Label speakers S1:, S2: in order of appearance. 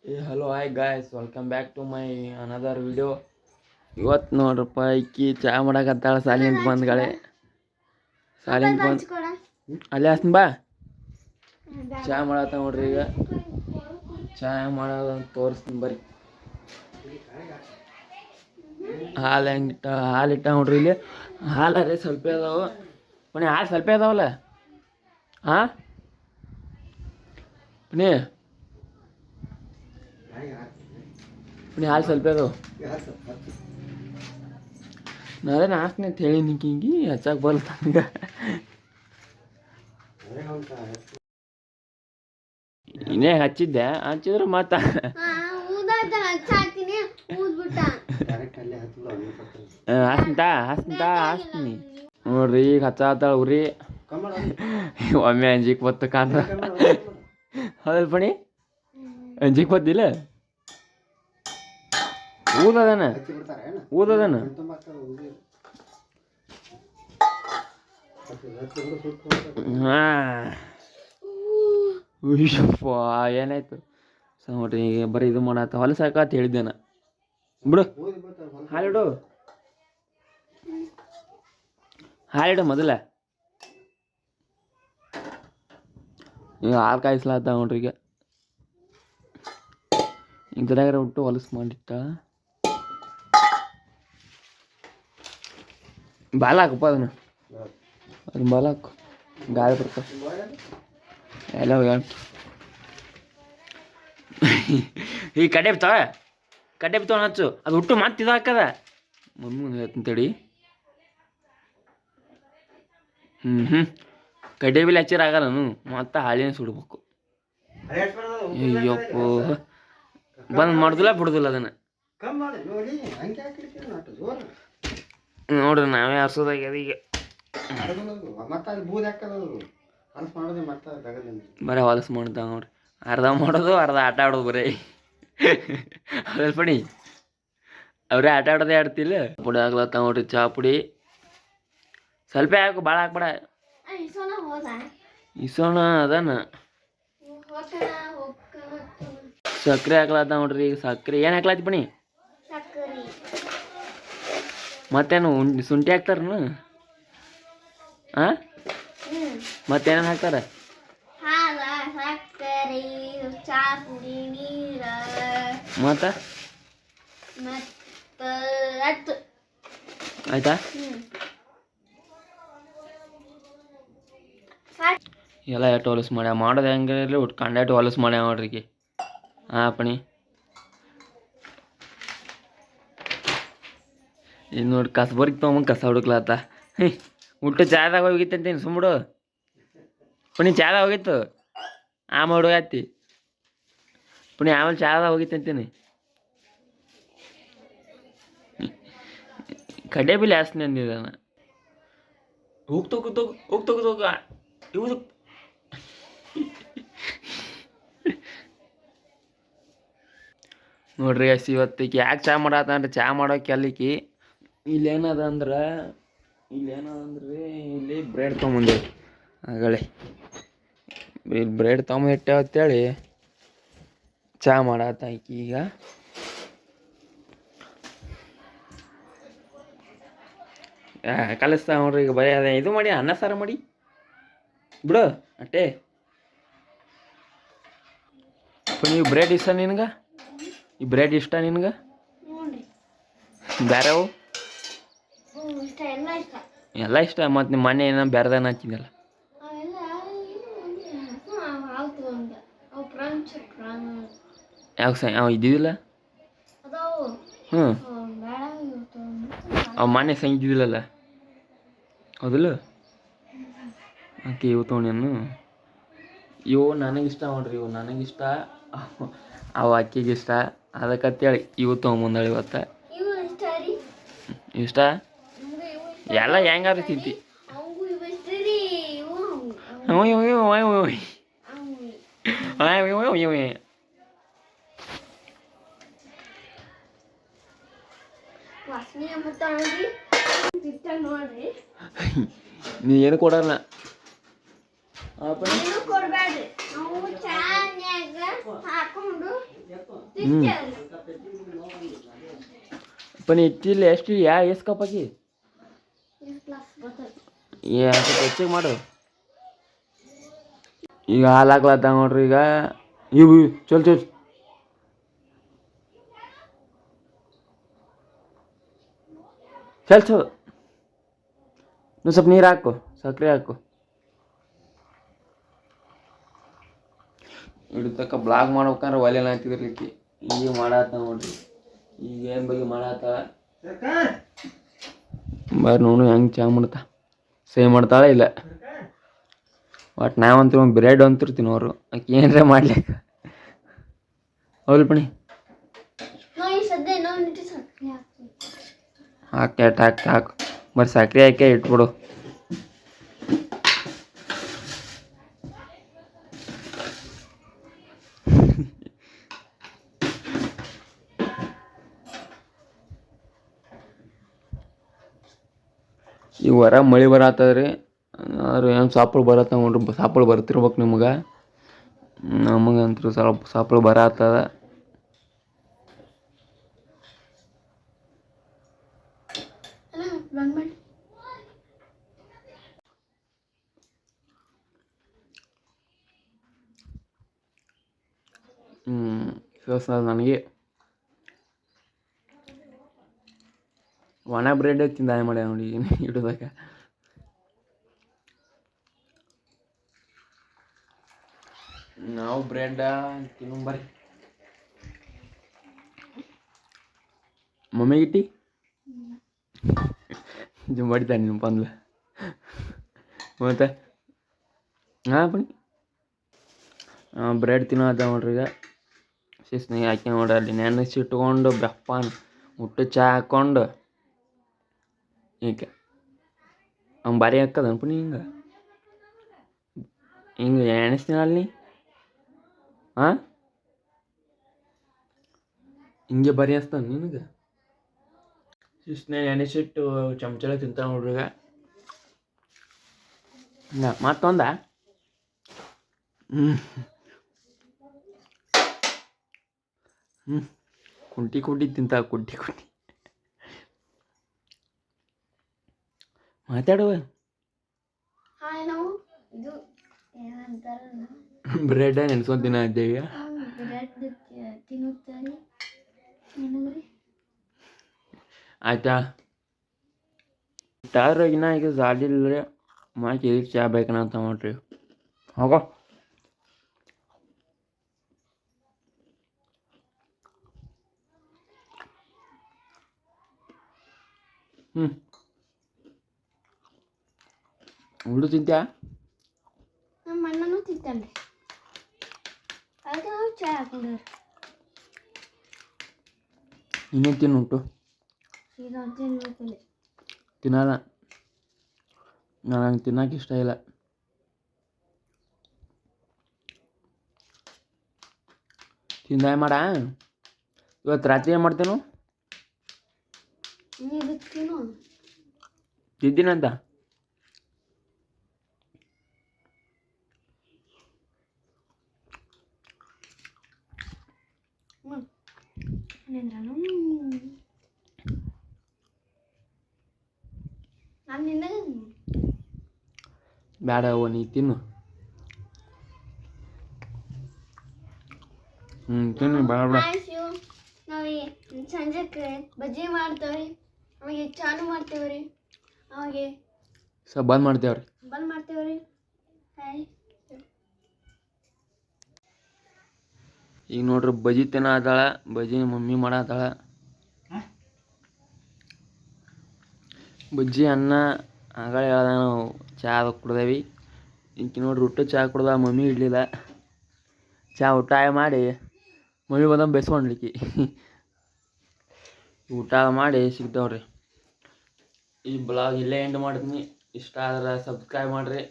S1: Hey, hello, hi guys, welcome back to my another video. ಇವತ್ತು ನೋಡ್ರಪ್ಪ ಈಕಿ ಚಾ ಮಾಡಕತ್ತಾಳ ಸಾಲಿಂದ ಬಂದ್ಗಳೆ ಅಲ್ಲೇ ಹಸ್ನ್ ಬಾ ಚಾ ಮಾಡತ್ತ ನೋಡ್ರಿ. ಈಗ ಚಾ ಮಾಡೋದಂತ ತೋರಿಸ್ತೀನಿ ಬರ್ರಿ. ಹಾಲು ಹೆಂಗಿಟ್ಟ ಹಾಲಿಟ್ಟ ನೋಡ್ರಿ. ಇಲ್ಲಿ ಹಾಲರೇ ಸ್ವಲ್ಪ ಅದಾವ ಪುಣಿ, ಹಾಲು ಸ್ವಲ್ಪ ಅದಾವಲ್ಲ. ಹಾಂ ಪುಣಿ ಪುಣಿ ಹಾಲು ಸ್ವಲ್ಪ ಅದಾವ. ನಾಳೆ ಹಾಕ್ತೀನಿ ಅಂತ ಹೇಳಿ ಹಿಂಗೆ ಹಚ್ಚಾಕ ಬರಲ್ಲ ಈಗ. ಇನ್ನೇ ಹಚ್ಚಿದ್ದೆ ಹಚ್ಚಿದ್ರೆ ಮತ್ತೆ ಹಾಸ್ತೀನಿ ನೋಡ್ರಿ. ಈಗ ಹಚ್ಚಾತಾಳ ಉರಿ. ಒಮ್ಮೆ ಅಂಜಿಕ್ ಬತ್ತು ಕಾಂತ ಹೌದಲ್ ಪಣಿ, ಅಂಜಿಕ್ ಬತ್ತಿಲ್ಲ. ಊದದನ ಹಾಂಪ್ಪ ಏನಾಯ್ತು ನೋಡ್ರಿ. ಈಗ ಬರೀ ಇದು ಮಾಡತ್ತ ಹೊಲಸಾಕತ್ ಹೇಳಿದ್ದೇನ. ಬಿಡು ಹಾಲಿಡು ಹಾಲಿಡು ಮೊದಲ. ಈಗ ಹಾಲು ಕಾಯಿಸ್ಲಾತ ನೋಡ್ರಿ. ಈಗ ಇಂಥದಾಗಾರ ಬಿಟ್ಟು ಹೊಲಸು ಮಾಡಿಟ್ಟ ಬಾಲ ಹಾಕಪ್ಪ ಅದನ್ನು ಬಾಲ ಹಾಕು. ಗಾಳಿ ಬರ್ತಾವ ಎಲ್ಲ ಈ ಕಡೆ ಬಿತ್ತಾವ ಹಚ್ಚು. ಅದು ಹುಟ್ಟು ಮತ್ತೆ ಇದು ಹಾಕದ ಮಮ್ಮಿ ಹೇಳ್ತಂತೇಳಿ. ಕಡ್ಡೆ ಬಿಲ್ ಹಚ್ಚಿರ ಆಗಲ್ಲ ಮತ್ತೆ ಹಾಲಿನ ಸುಡ್ಬೇಕು. ಅಯ್ಯಪ್ಪ ಬಂದ್ ಮಾಡುದಿಲ್ಲ ಬಿಡುದಿಲ್ಲ ಅದನ್ನ. ನೋಡ್ರಿ ನಾವೇ ಹರ್ಸೋದಾಗ್ಯದ ಈಗ. ಬರೀ ಹೊಲಸು ಮಾಡ್ತಾವ ನೋಡ್ರಿ. ಅರ್ಧ ಮಾಡೋದು ಅರ್ಧ ಆಟ ಆಡೋದು ಬರೀ. ಅದ್ರಲ್ಲಿ ಪಡಿ ಅವ್ರೇ ಆಟ ಆಡೋದೇ ಆಡ್ತಿಲ್ಲ. ಪುಡಿ ಆಗ್ಲತ್ತ ನೋಡ್ರಿ. ಚಹಾ ಪುಡಿ ಸ್ವಲ್ಪ ಹಾಕು, ಭಾಳ ಹಾಕ್ಬೇಡ. ಇಸೋಣ ಅದಾನ. ಸಕ್ಕರೆ ಹಾಕ್ಲತ್ತ ನೋಡ್ರಿ. ಈಗ ಸಕ್ಕರೆ ಏನು ಹಾಕ್ಲತ್ತಿ ಪಣಿ? ಮತ್ತೇನು ಶುಂಠಿ ಹಾಕ್ತಾರನು? ಹಾಂ ಮತ್ತೇನೇನು ಹಾಕ್ತಾರ? ಮತ್ತ ಆಯ್ತಾ? ಎಲ್ಲ ಎಷ್ಟು ಹೊಲಸು ಮಾಡ್ಯಾವ. ಮಾಡೋದು ಹೆಂಗಿರಲಿ ಒಟ್ಟು ಕಂಡಾಟು ಹೊಲಸು ಮಾಡ್ಯಾವ ನೋಡ್ರಿ. ಹಾಂ ಪಣಿ ಇದು ನೋಡಿ. ಕಸಬರ್ಗಿ ತೊಗೊಂಬಂದು ಕಸ ಹುಡುಕ್ಲತ್ತ. ಉಲ್ಟು ಚಾದಾಗ ಹೋಗಿತ್ತಂತೀನಿ ಸುಮ್ಬಿಡು ಪುಣಿ. ಚಾದಾಗ ಹೋಗಿತ್ತು ಆಮೇಲೆ ಹುಡುಗತ್ತಿ ಪುಣಿ. ಆಮೇಲೆ ಚಾದಾಗ ಹೋಗಿತ್ತಂತೀನಿ. ಕಡ್ಡೆ ಬಿಲ್ ಹಾಸ್ತೀನಿ ಅಂದಿದ್ದಾನ. ಹೋಗ್ತೋಗ ಇವು ನೋಡ್ರಿ. ಅಷ್ಟು ಇವತ್ತಿಗೆ ಯಾಕೆ ಚಾ ಮಾಡತ್ತ ಅಂದ್ರೆ ಚಾ ಮಾಡೋಕೆ ಅಲ್ಲಿಕಿ ಇಲ್ಲೇನದ ಅಂದ್ರೆ ಇಲ್ಲಿ ಬ್ರೆಡ್ ತೊಗೊಂಬಂದೇವಿ ಆಗಲೇ. ಇಲ್ಲಿ ಬ್ರೆಡ್ ತೊಗೊಂಬಿಟ್ಟೆ ಅಂತೇಳಿ ಚಾ ಮಾಡತ್ತ ಆಕಿ. ಈಗ ಕಲಿಸ್ತಾ ನೋಡ್ರಿ. ಈಗ ಬರೀ ಅದೇ ಇದು ಮಾಡಿ ಅನ್ನ ಸಾರು ಮಾಡಿ ಬಿಡು ಅಟ್ಟೆ. ನೀವು ಬ್ರೆಡ್ ಇಷ್ಟ ನಿನಗೆ? ಈ ಬ್ರೆಡ್ ಇಷ್ಟ ನಿನಗೆ? ಬೇರೆವು ಎಲ್ಲ ಇಷ್ಟ. ಮತ್ತು ನಿಮ್ಮ ಮನೆ ಏನೋ ಬೇರೆದನ್ನ ಹಾಕಿದಲ್ಲ. ಯಾಕೆ ಅವ ಇದ್ದಿದ್ದಿಲ್ಲ? ಅವ ಮನೆ ಸಂಗಿದ್ದಿಲ್ಲಲ್ಲ ಹೌದಿಲ್ಲ? ಓಕೆ ಇವು ತೊಗೊಂಡೇನು? ಇವು ನನಗಿಷ್ಟ ನೋಡ್ರಿ. ಇವು ನನಗಿಷ್ಟ, ಅವು ಅಕ್ಕಿಗಿಷ್ಟ. ಅದಕ್ಕಂತೇಳಿ ಇವು ತೊಗೊಂಬಂದಾಳೆ ಇವತ್ತು. ಇಷ್ಟ ಎಲ್ಲ ಹೆಂಗಾದ್ರು ತಿಂತಿ. ನೀ ಏನು ಕೊಡಲ್ಲ. ಹ್ಞೂ पण ಇಟ್ಟಿಲ್ಲ ಎಷ್ಟು ಎಷ್ಟು ಕಪ್ ಹಾಕಿ ಸ್ವಲ್ಪ ಹೆಚ್ಚಿಗೆ ಮಾಡು ಈಗ ಹಾಲು ಹಾಕ್ಲತ್ತ ನೋಡ್ರಿ ಈಗ ಇವು ಚಲ್ ಚಲ್ ಚಲ್ ಚಲ್ ನೀವು ಸ್ವಲ್ಪ ನೀರು ಹಾಕು ಸಕ್ಕರೆ ಹಾಕು ಇಡತಕ್ಕ ಬ್ಲಾಗ್ ಮಾಡ್ಬೇಕಂದ್ರೆ ಒಲೆನ ಹಾಕಿದ್ರಲಿಕ್ಕೆ ಈಗ ಮಾಡತ್ತ ನೋಡ್ರಿ ಈಗ ಏನು ಬಗ್ಗೆ ಮಾಡತ್ತ ಬರ್ರಿ ನೋಡು ಹೆಂಗೆ ಚಾ ಮಾಡ್ತಾ ಸೇವ್ ಮಾಡ್ತಾಳೆ ಇಲ್ಲ ಒಟ್ಟು ನಾವಂತೂ ಬ್ರೆಡ್ ಅಂತಿರ್ತೀನಿ ಅವರು ಆಕೆ ಏನರ ಮಾಡ್ಲಿಕ್ಕೆ ಹೌದು ಪಣಿ ಹಾಕಿ ಹಾಕು ಬರ್ರಿ ಸಕ್ಕರೆ ಹಾಕಿ ಇಟ್ಬಿಡು ಈ ಹೊರ ಮಳೆ ಬರತ್ತದ್ರಿ ಅವ್ರು ಏನು ಸಾಪಳು ಬರತ್ತ ನೋಡ್ರಿ ಸಾಪಳು ಬರ್ತಿರ್ಬೇಕು ನಿಮ್ಗೆ ನಮಗಂತೂ ಸ್ವಲ್ಪ ಸಾಪಳು ಬರತ್ತದ ನನಗೆ ಒಣ ಬ್ರೆಡ್ ತಿಂದ ಮಾಡ್ಯ ನೋಡಿ ಇಡೋದಾಗ ನಾವು ಬ್ರೆಡ್ ತಿನ್ನಂಬರಿ ಮಮ್ಮಿ ಇಟ್ಟಿ ಜುಂಬಡಿತಾನೆ ನಿಮ್ಮ ಪಂದ್ಲ ಮತ್ತೆ ಹಾಂ ಬನ್ನಿ ಬ್ರೆಡ್ ತಿನ್ನೋದ ನೋಡ್ರಿ ಈಗ ಶಿಸ್ನಾಗ ಹಾಕಿ ನೋಡ್ರಿ ಅಲ್ಲಿ ನೆನೆಸಿಟ್ಕೊಂಡು ಬೆಪ್ಪನ ಮುಟ್ಟು ಚಹಾ ಹಾಕ್ಕೊಂಡು ಈಗ ಅವ್ನು ಭಾರಿ ಹಾಕದ ಅನ್ಪಣಿ ಹಿಂಗೆ ಎಣಿಸ್ತೀನಿ ಅಲ್ಲಿ ಹಾಂ ಹಿಂಗೆ ಬರಿ ಅನ್ಸ್ತಾನೆ ನಿನಗೆ ಶಿಸ್ನಾಗ ಎಣಿಸಿಟ್ಟು ಚಮಚಲ ತಿಂತಾನೆ ನೋಡ್ರಿ ಈಗ ಮತ್ತೊಂದ ಕುಂಟಿ ತಿಂತ ಕುಂಟಿ ಮಾತಾಡುವ ಬ್ರೆಡ್ ನೆನ್ಸ್ಕೊಂಡ್ ತಿನ್ನ ಇದ್ದೇವೆ ಆಯ್ತಾ ಟಾರ್ಗಿನ ಈಗ ಜಾಲಿಲ್ಲ ಮಾಕಿ ಚಾ ಬೇಕಂತ ನೋಡ್ರಿ ಹೋಗೋ ಉಳ್ಳು ತಿಂತ್ಯಾ
S2: ನಮ್ಮ ಅಣ್ಣನೂ ತಿಂತಾನೆ ಅದಕ್ಕೆ ನಾವು ಚಾ ಹಾಕೊಂಡ್ರಿ
S1: ಇನ್ನೇನು ತಿನ್ನುಂಟು ತಿನ್ನಲ್ಲ ನನಗೆ ತಿನ್ನಕ್ಕೆ ಇಷ್ಟ ಇಲ್ಲ ತಿಂದ ಮಾಡ ಇವತ್ತು ರಾತ್ರಿ ಏನು ಮಾಡ್ತೇನು ತಿದ್ದೀನಂತ ಬೇಡ ನೀ ತಿನ್ನು ತಿನ್ನು ಬೇಡ
S2: ನಾವು ಸಂಜೆಗೆ ಬಜ್ಜಿ ಮಾಡ್ತೇವ್ರಿ ಅವಾಗ ಚಾನು ಮಾಡ್ತೇವ್ರಿ ಅವಾಗೆ
S1: ಬಂದ್ ಮಾಡ್ತೇವ್ರಿ ಈಗ ನೋಡ್ರಿ ಬಜ್ಜಿ ತಿನ್ನತಾಳ ಬಜ್ಜಿ ಮಮ್ಮಿ ಮಾಡತ್ತಾಳ ಬಜ್ಜಿ ಅನ್ನ ಆಗಳ ಹೇಳ್ದ ನಾವು ಚಹಾ ಕುಡ್ದೇವಿ ಇಂಕಿ ನೋಡ್ರಿ ಊಟ ಚಹಾ ಕುಡ್ದ ಮಮ್ಮಿ ಇಡ್ಲಿಲ್ಲ ಚಹಾ ಊಟ ಮಾಡಿ ಮಮ್ಮಿ ಬಂದ ಬೇಸ್ಕೊಂಡ್ಲಿಕ್ಕಿ ಊಟ ಮಾಡಿ ಸಿಗ್ತಾವ್ರಿ ಈ ಬ್ಲಾಗ್ ಇಲ್ಲೇ ಎಂಡ್ ಮಾಡ್ತೀನಿ ಇಷ್ಟ ಆದ್ರೆ ಸಬ್ಸ್ಕ್ರೈಬ್ ಮಾಡಿರಿ